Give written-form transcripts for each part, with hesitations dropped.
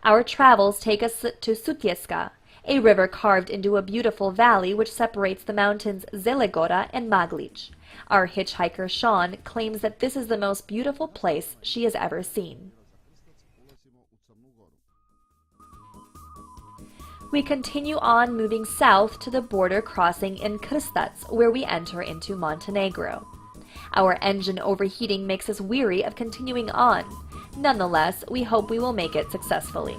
Our travels take us to Sutjeska, a river carved into a beautiful valley which separates the mountains Zelegora and Maglic. Our hitchhiker Sean claims that this is the most beautiful place she has ever seen. We continue on moving south to the border crossing in Krstac, where we enter into Montenegro. Our engine overheating makes us weary of continuing on. Nonetheless, we hope we will make it successfully.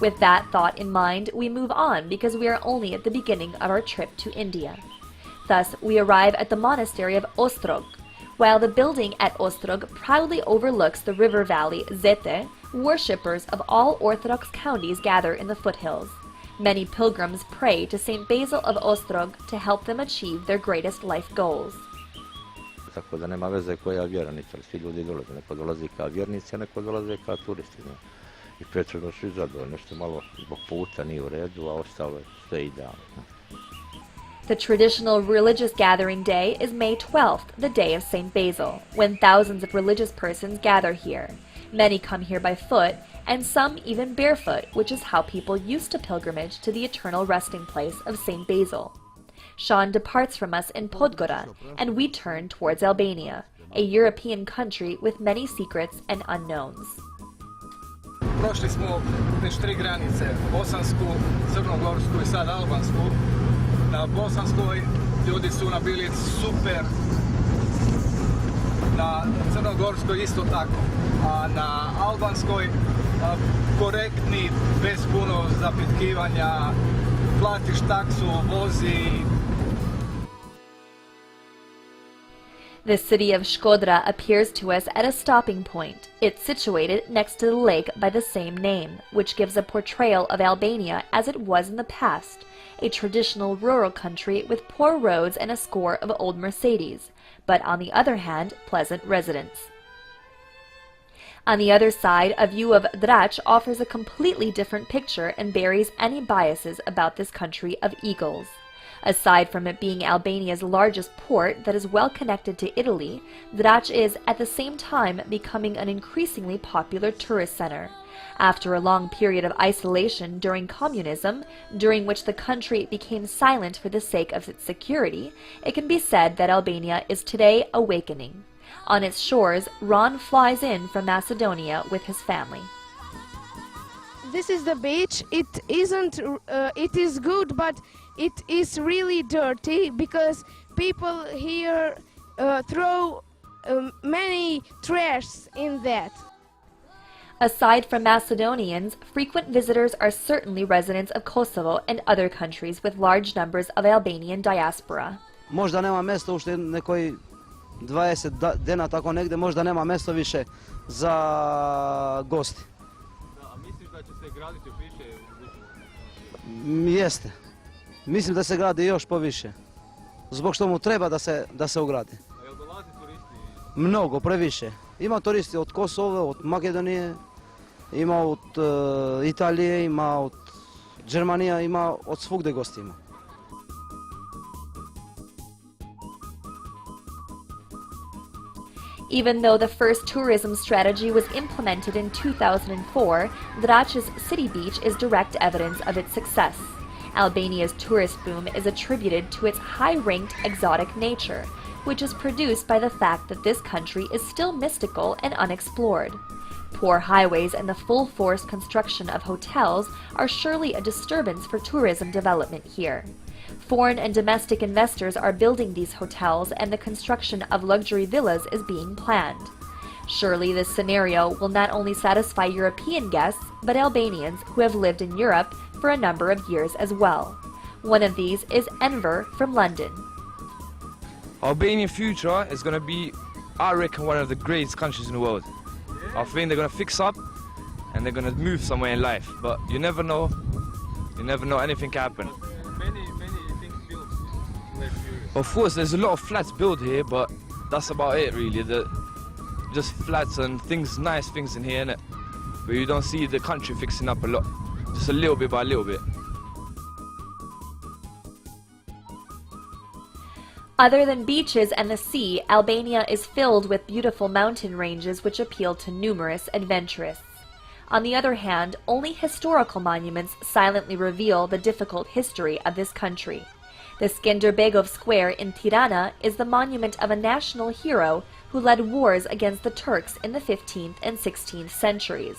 With that thought in mind, we move on because we are only at the beginning of our trip to India. Thus, we arrive at the monastery of Ostrog. While the building at Ostrog proudly overlooks the river valley Zete, worshippers of all Orthodox counties gather in the foothills. Many pilgrims pray to St. Basil of Ostrog to help them achieve their greatest life goals. Tako da nema veze koja vjera, niti svi ljudi dolaze, neko dolazi kao vjernici, a neko dolaze kao turisti. I prethodno su zadovoljni, nešto malo zbog puta nije u redu, a ostalo je sve idealno. The traditional religious gathering day is May 12th, the day of St. Basil, when thousands of religious persons gather here. Many come here by foot, and some even barefoot, which is how people used to pilgrimage to the eternal resting place of St. Basil. Sean departs from us in Podgora, and we turn towards Albania, a European country with many secrets and unknowns. Prošli smo već 3 granice, bosansku, crnogorsku i sad albansku. Na bosanskoj ljudi su nam bili super, na crnogorskoj isto tako, a na albanskoj korektni, bez puno zapitkivanja, platiš taksu, vozi. The city of Shkodra appears to us at a stopping point. It's situated next to the lake by the same name, which gives a portrayal of Albania as it was in the past, a traditional rural country with poor roads and a score of old Mercedes, but on the other hand, pleasant residents. On the other side, a view of Drac offers a completely different picture and buries any biases about this country of eagles. Aside from it being Albania's largest port that is well connected to Italy, Drac is at the same time becoming an increasingly popular tourist center. After a long period of isolation during communism, during which the country became silent for the sake of its security, it can be said that Albania is today awakening. On its shores, Ron flies in from Macedonia with his family. This is the beach. It is good, but it is really dirty because people here throw many trash in that. Aside from Macedonians, frequent visitors are certainly residents of Kosovo and other countries with large numbers of Albanian diaspora. Možda nema mjesto ušte nekoj 20 dana tako negdje, možda nema mjesto više za gosti. A misliš da će se graditi više? Jeste. Mislim da se gradi još poviše. Zbog što mu treba da se ugradi. A jel dolazi turisti? Mnogo, previše. Ima turisti od Kosova, od Makedonije, ima od Italije, ima od Germanije, ima od svugde gosti ima. Even though the first tourism strategy was implemented in 2004, Drac's city beach is direct evidence of its success. Albania's tourist boom is attributed to its high-ranked exotic nature, which is produced by the fact that this country is still mystical and unexplored. Poor highways and the full-force construction of hotels are surely a disturbance for tourism development here. Foreign and domestic investors are building these hotels, and the construction of luxury villas is being planned. Surely this scenario will not only satisfy European guests, but Albanians who have lived in Europe for a number of years as well. One of these is Enver from London. Albanian future is going to be, I reckon, one of the greatest countries in the world. I think they're going to fix up and they're going to move somewhere in life, but you never know. You never know, anything can happen. Many things built. Of course, there's a lot of flats built here, but that's about it really. Just flats and things, nice things in here, innit? But you don't see the country fixing up a lot. Just a little bit by a little bit. Other than beaches and the sea, Albania is filled with beautiful mountain ranges which appeal to numerous adventurists. On the other hand, only historical monuments silently reveal the difficult history of this country. The Skenderbegov Square in Tirana is the monument of a national hero who led wars against the Turks in the 15th and 16th centuries.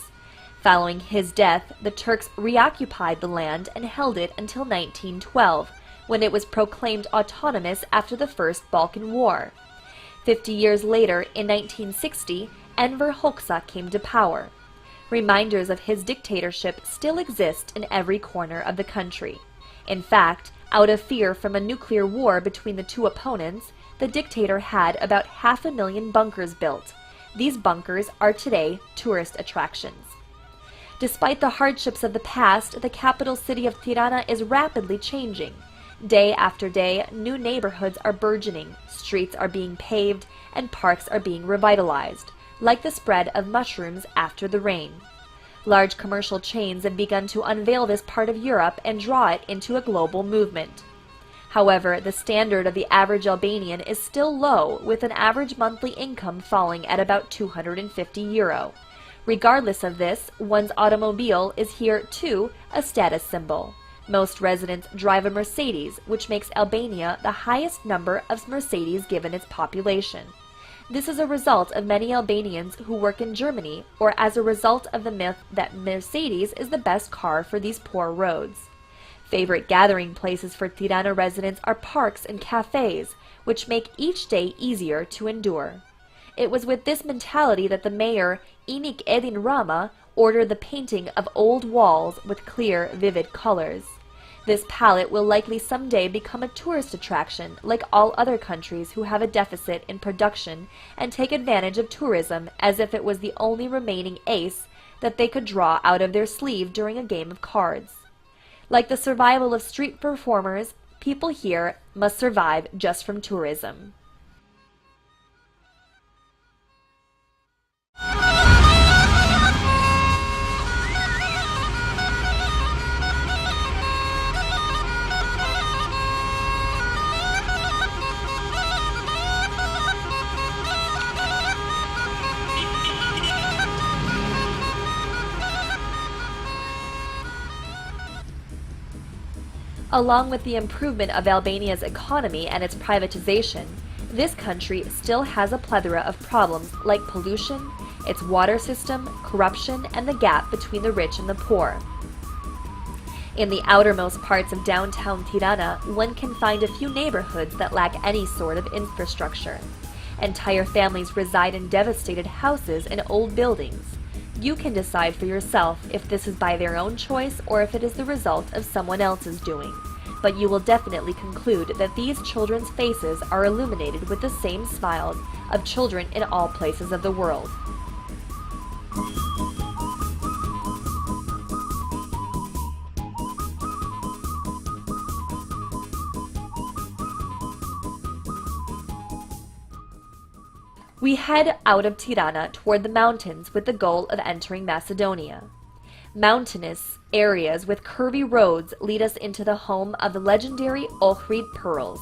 Following his death, the Turks reoccupied the land and held it until 1912, when it was proclaimed autonomous after the First Balkan War. 50 years later, in 1960, Enver Hoxha came to power. Reminders of his dictatorship still exist in every corner of the country. In fact, out of fear from a nuclear war between the two opponents, the dictator had about 500,000 bunkers built. These bunkers are today tourist attractions. Despite the hardships of the past, the capital city of Tirana is rapidly changing. Day after day, new neighborhoods are burgeoning, streets are being paved, and parks are being revitalized, like the spread of mushrooms after the rain. Large commercial chains have begun to unveil this part of Europe and draw it into a global movement. However, the standard of the average Albanian is still low, with an average monthly income falling at about €250. Regardless of this, one's automobile is here, too, a status symbol. Most residents drive a Mercedes, which makes Albania the highest number of Mercedes given its population. This is a result of many Albanians who work in Germany, or as a result of the myth that Mercedes is the best car for these poor roads. Favorite gathering places for Tirana residents are parks and cafes, which make each day easier to endure. It was with this mentality that the mayor, Inik Edin Rama, ordered the painting of old walls with clear, vivid colors. This palette will likely someday become a tourist attraction like all other countries who have a deficit in production and take advantage of tourism as if it was the only remaining ace that they could draw out of their sleeve during a game of cards. Like the survival of street performers, people here must survive just from tourism. Along with the improvement of Albania's economy and its privatization, this country still has a plethora of problems like pollution, its water system, corruption, and the gap between the rich and the poor. In the outermost parts of downtown Tirana, one can find a few neighborhoods that lack any sort of infrastructure. Entire families reside in devastated houses and old buildings. You can decide for yourself if this is by their own choice or if it is the result of someone else's doing. But you will definitely conclude that these children's faces are illuminated with the same smiles of children in all places of the world. We head out of Tirana toward the mountains with the goal of entering Macedonia. Mountainous areas with curvy roads lead us into the home of the legendary Ohrid pearls.